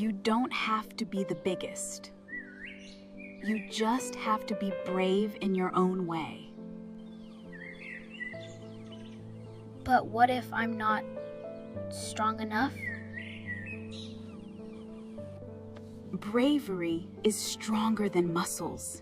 You don't have to be the biggest. You just have to be brave in your own way. But what if I'm not strong enough? Bravery is stronger than muscles.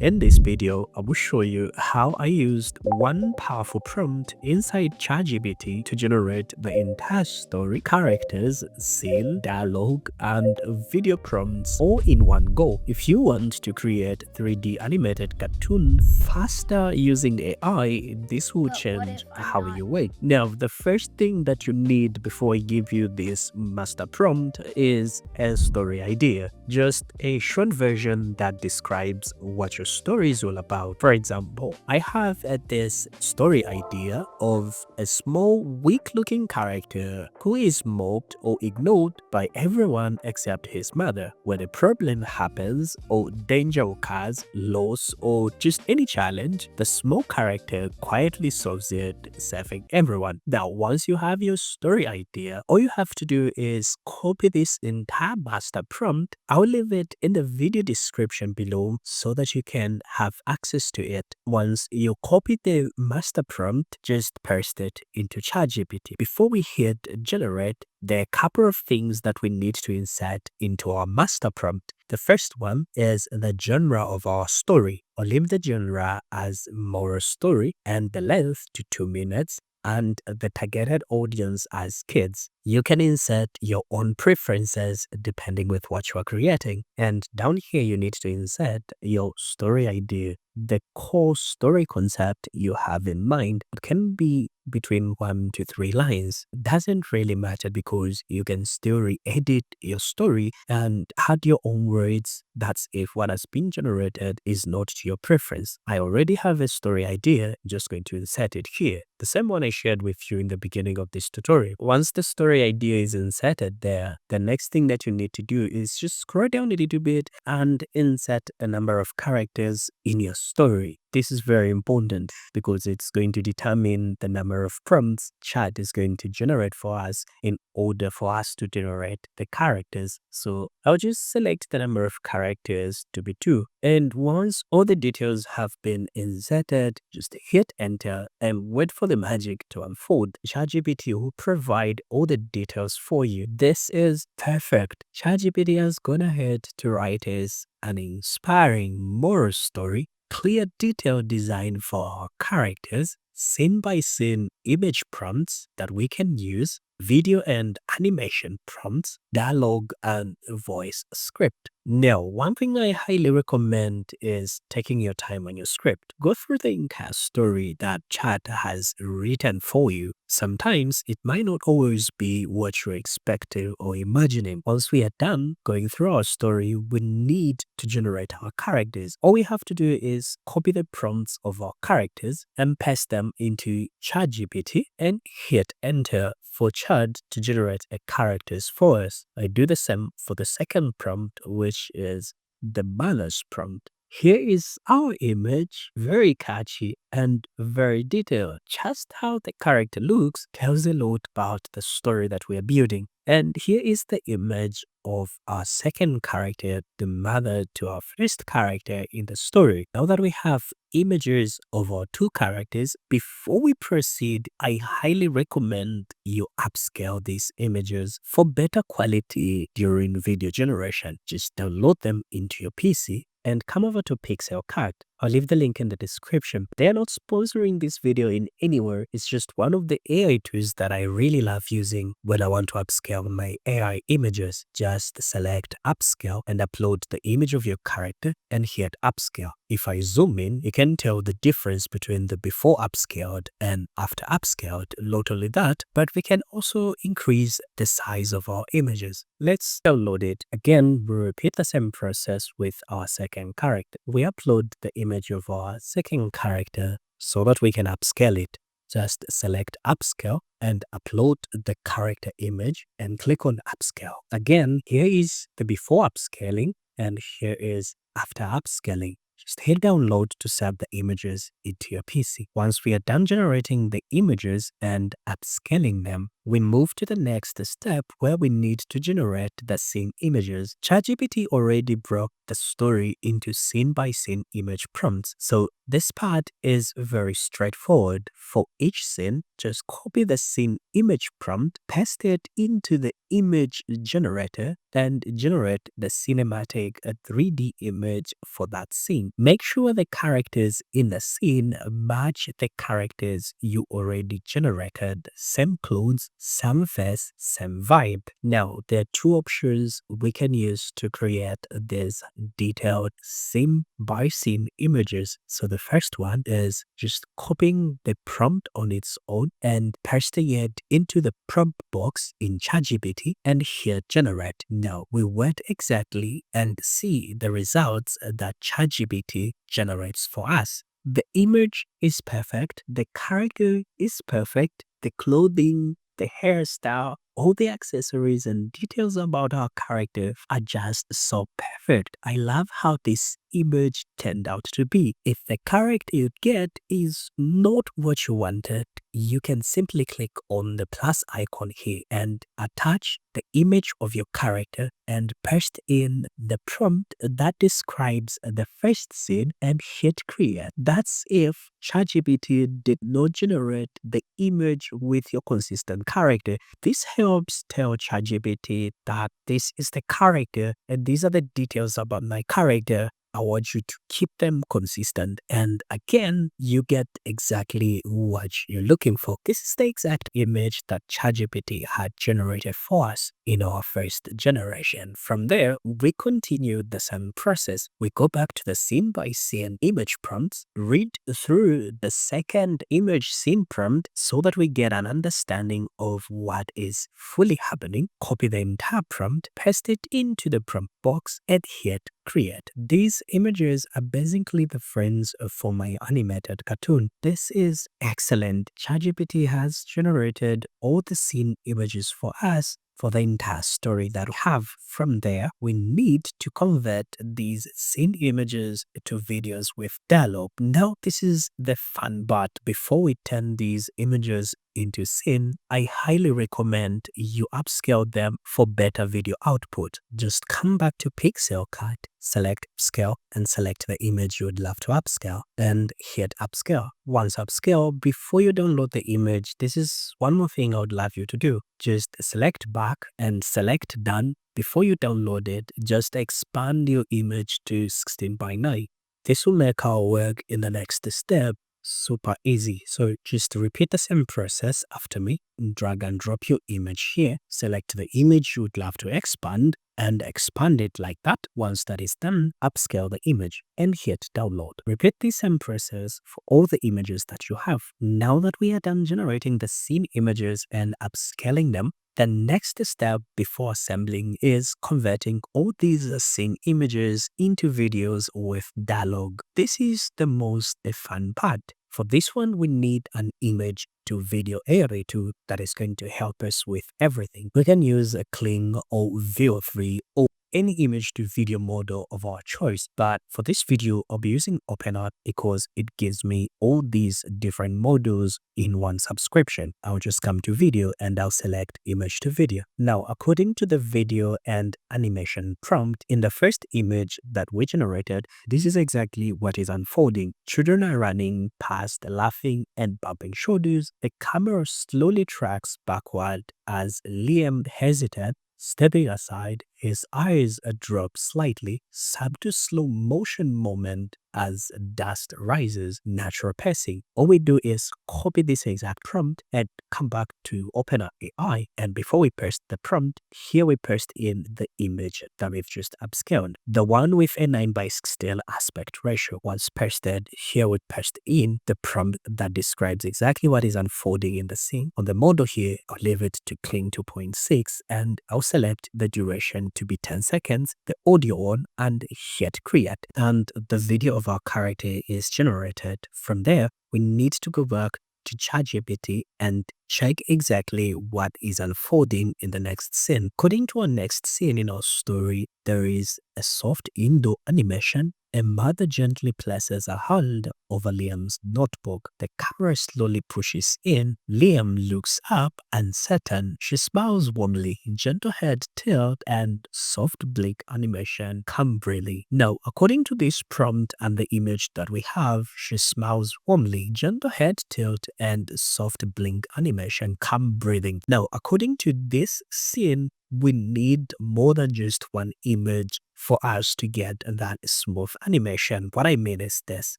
In this video, I will show you how I used one powerful prompt inside ChatGPT to generate the entire story, characters, scene, dialogue, and video prompts all in one go. If you want to create 3D animated cartoon faster using AI, this will change how you work. Now, the first thing that you need before I give you this master prompt is a story idea. Just a short version that describes what your story is all about. For example, I have this story idea of a small, weak-looking character who is mocked or ignored by everyone except his mother. When a problem happens or danger occurs, loss, or just any challenge, the small character quietly solves it, saving everyone. Now, once you have your story idea, all you have to do is copy this entire master prompt. I'll leave it in the video description below so that you can have access to it. Once you copy the master prompt, just paste it into ChatGPT. Before we hit generate, there are a couple of things that we need to insert into our master prompt. The first one is the genre of our story. I'll leave the genre as moral story and the length to 2 minutes and the targeted audience as kids. You can insert your own preferences depending with what you are creating. And down here, you need to insert your story idea. The core story concept you have in mind. It can be between 1 to 3 lines. Doesn't really matter because you can still re-edit your story and add your own words. That's if what has been generated is not to your preference. I already have a story idea. I'm just going to insert it here. The same one I shared with you in the beginning of this tutorial. Once the story idea is inserted there, the next thing that you need to do is just scroll down a little bit and insert a number of characters in your story. This is very important because it's going to determine the number of prompts Chat is going to generate for us in order for us to generate the characters. So I'll just select the number of characters to be 2. And once all the details have been inserted, just hit enter and wait for the magic to unfold. ChatGPT will provide all the details for you. This is perfect. ChatGPT has gone ahead to write us an inspiring moral story, clear detailed design for our characters, scene by scene image prompts that we can use, video and animation prompts, dialogue and voice script. Now, one thing I highly recommend is taking your time on your script. Go through the entire story that Chat has written for you. Sometimes it might not always be what you're expecting or imagining. Once we are done going through our story, we need to generate our characters. All we have to do is copy the prompts of our characters and paste them into ChatGPT and hit enter for Chat to generate a characters for us. I do the same for the second prompt, which is the balance prompt. Here is our image, very catchy and very detailed. Just how the character looks tells a lot about the story that we are building. And here is the image of our second character, the mother to our first character in the story. Now that we have images of our 2 characters, before we proceed, I highly recommend you upscale these images for better quality during video generation. Just download them into your PC and come over to Pixverse. I'll leave the link in the description. They are not sponsoring this video in anywhere. It's just one of the AI tools that I really love using when I want to upscale my AI images. Just select upscale and upload the image of your character and hit upscale. If I zoom in, you can tell the difference between the before upscaled and after upscaled. Not only that, but we can also increase the size of our images. Let's download it. Again, we repeat the same process with our second character. We upload the image of our second character so that we can upscale it. Just select upscale and upload the character image and click on upscale. Again, here is the before upscaling and here is after upscaling. Just hit download to save the images into your PC. Once we are done generating the images and upscaling them, we move to the next step where we need to generate the scene images. ChatGPT already broke the story into scene-by-scene image prompts, so this part is very straightforward. For each scene, just copy the scene image prompt, paste it into the image generator, and generate the cinematic 3D image for that scene. Make sure the characters in the scene match the characters you already generated. Same clothes, same face, same vibe. Now, there are two options we can use to create these detailed scene by scene images. So the first one is just copying the prompt on its own and pasting it into the prompt box in ChatGPT and hit generate. Now we wait exactly and see the results that ChatGPT generates for us. The image is perfect, the character is perfect, the clothing, the hairstyle, all the accessories and details about our character are just so perfect. I love how this image turned out to be. If the character you get is not what you wanted, you can simply click on the plus icon here and attach the image of your character and paste in the prompt that describes the first scene and hit create. That's if ChatGPT did not generate the image with your consistent character. This helps tell ChatGPT that this is the character and these are the details about my character. I want you to keep them consistent. And again, you get exactly what you're looking for. This is the exact image that ChatGPT had generated for us in our first generation. From there, we continue the same process. We go back to the scene by scene image prompts, read through the second image scene prompt so that we get an understanding of what is fully happening, copy the entire prompt, paste it into the prompt box, and hit create. These images are basically the frames for my animated cartoon. This is excellent. ChatGPT has generated all the scene images for us for the entire story that we have. From there, we need to convert these scene images to videos with dialogue. Now, this is the fun part. Before we turn these images into scene, I highly recommend you upscale them for better video output. Just come back to Pixel Cut, select upscale and select the image you would love to upscale and hit upscale. Once upscale, before you download the image, this is one more thing I would love you to do. Just select back and select done. Before you download it, just expand your image to 16:9. This will make our work in the next step super easy. So just repeat the same process after me. Drag and drop your image here. Select the image you would love to expand and expand it like that. Once that is done, upscale the image and hit download. Repeat the same process for all the images that you have. Now that we are done generating the scene images and upscaling them, the next step before assembling is converting all these scene images into videos with dialogue. This is the most fun part. For this one, we need an image to video AI tool that is going to help us with everything. We can use a Kling or VO3 or any image to video model of our choice. But for this video, I'll be using OpenArt because it gives me all these different models in one subscription. I'll just come to video and I'll select image to video. Now, according to the video and animation prompt, in the first image that we generated, this is exactly what is unfolding. Children are running past, laughing and bumping shoulders. The camera slowly tracks backward as Liam hesitates, stepping aside. His eyes drop slightly, sub to slow motion moment as dust rises, natural pacing. All we do is copy this exact prompt and come back to OpenArt AI. And before we paste the prompt, here we paste in the image that we've just upscaled. The one with a 9:16 aspect ratio. Once pasted, here we paste in the prompt that describes exactly what is unfolding in the scene. On the model here, I'll leave it to Kling 2.6 and I'll select the duration to be 10 seconds, the audio on, and hit create. And the video of our character is generated. From there, we need to go back to ChatGPT and check exactly what is unfolding in the next scene. According to our next scene in our story, there is a soft indoor animation a mother gently places a hand over Liam's notebook. The camera slowly pushes in. Liam looks up, uncertain. She smiles warmly, gentle head tilt and soft blink animation come breathing. Now, according to this prompt and the image that we have, she smiles warmly, gentle head tilt and soft blink animation come breathing. Now, according to this scene, we need more than just one image for us to get that smooth animation. What I mean is this.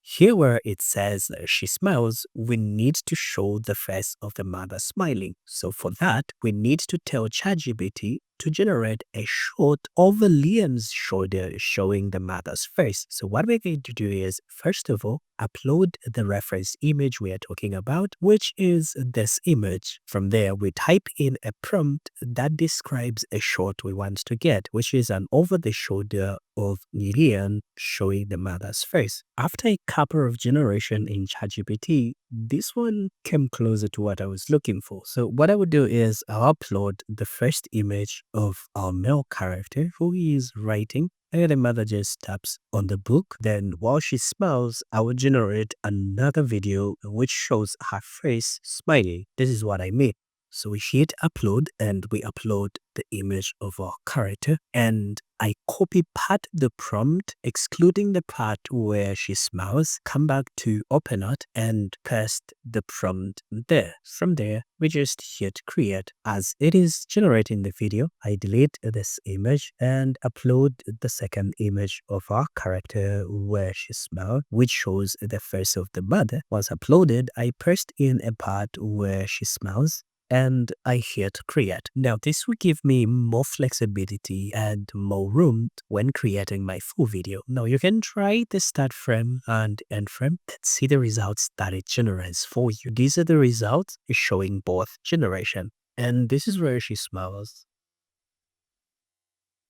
Here where it says she smiles, we need to show the face of the mother smiling. So for that, we need to tell ChatGPT to generate a shot over Liam's shoulder showing the mother's face. So what we're going to do is, first of all, upload the reference image we are talking about, which is this image. From there, we type in a prompt that describes a shot we want to get, which is an over the shoulder of Liam showing the mother's face. After a couple of generation in ChatGPT, this one came closer to what I was looking for. So what I would do is I'll upload the first image of our male character who is writing. And the mother just taps on the book. Then while she smiles, I will generate another video which shows her face smiling. This is what I mean. So we hit upload and we upload the image of our character, and I copy part the prompt excluding the part where she smiles, come back to open it and paste the prompt there. From there, we just hit create. As it is generating the video, I delete this image and upload the second image of our character where she smiles, which shows the face of the mother. Once uploaded, I paste in a part where she smiles and I hit create. Now this will give me more flexibility and more room when creating my full video. Now you can try the start frame and end frame and see the results that it generates for you. These are the results showing both generation. And this is where she smiles.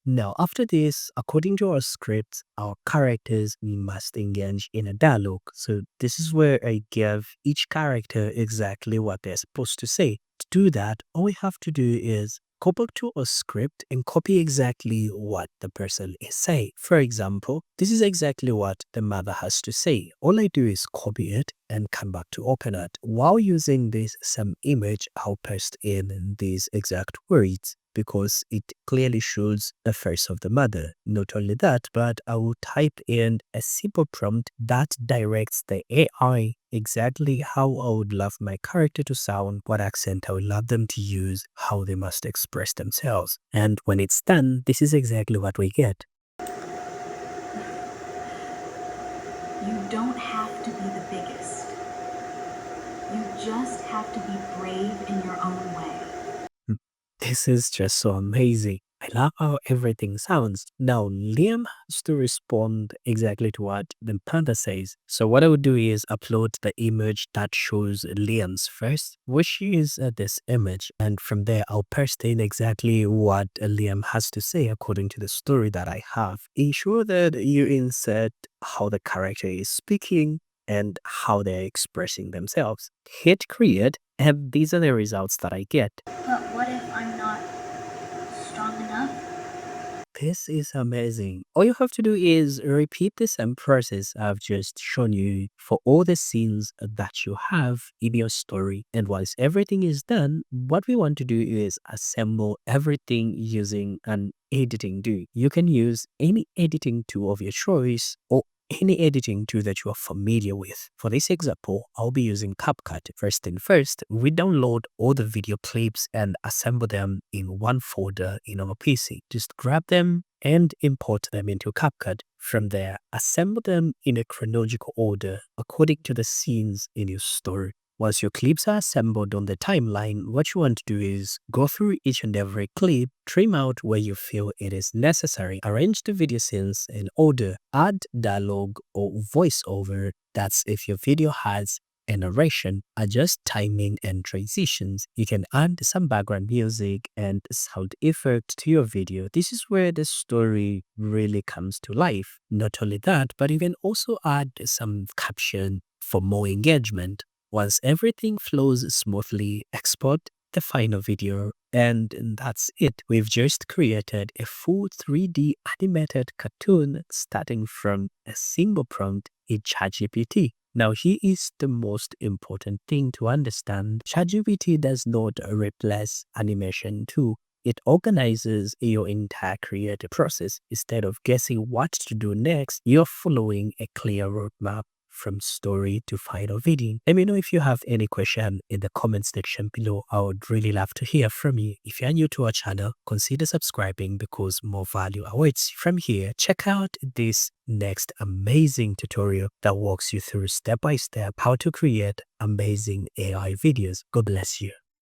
Now, after this, according to our script, our characters must engage in a dialogue. So this is where I give each character exactly what they're supposed to say. To do that, all we have to do is go back to our script and copy exactly what the person is saying. For example, this is exactly what the mother has to say. All I do is copy it and come back to open it. While using this same image, I'll paste in these exact words, because it clearly shows the face of the mother. Not only that, but I will type in a simple prompt that directs the AI exactly how I would love my character to sound, what accent I would love them to use, how they must express themselves. And when it's done, this is exactly what we get. You don't have to be the biggest. You just have to be brave in your own way. This is just so amazing. I love how everything sounds. Now, Liam has to respond exactly to what the panda says. So what I would do is upload the image that shows Liam's face, which is this image. And from there, I'll paste in exactly what Liam has to say according to the story that I have. Ensure that you insert how the character is speaking and how they're expressing themselves. Hit create, and these are the results that I get. But what if I'm not strong enough? This is amazing. All you have to do is repeat the same process I've just shown you for all the scenes that you have in your story. And once everything is done, what we want to do is assemble everything using an editing tool. You can use any editing tool of your choice or any editing tool that you are familiar with. For this example, I'll be using CapCut. First thing first, we download all the video clips and assemble them in one folder in our PC. Just grab them and import them into CapCut. From there, assemble them in a chronological order according to the scenes in your story. Once your clips are assembled on the timeline, what you want to do is go through each and every clip, trim out where you feel it is necessary, arrange the video scenes in order, add dialogue or voiceover. That's if your video has a narration, adjust timing and transitions. You can add some background music and sound effect to your video. This is where the story really comes to life. Not only that, but you can also add some caption for more engagement. Once everything flows smoothly, export the final video. And that's it. We've just created a full 3D animated cartoon starting from a single prompt in ChatGPT. Now, here is the most important thing to understand. ChatGPT does not replace animation tool. It organizes your entire creative process. Instead of guessing what to do next, you're following a clear roadmap from story to final video. Let me know if you have any question in the comment section below. I would really love to hear from you. If you're new to our channel, consider subscribing because more value awaits. From here, check out this next amazing tutorial that walks you through step by step how to create amazing AI videos. God bless you.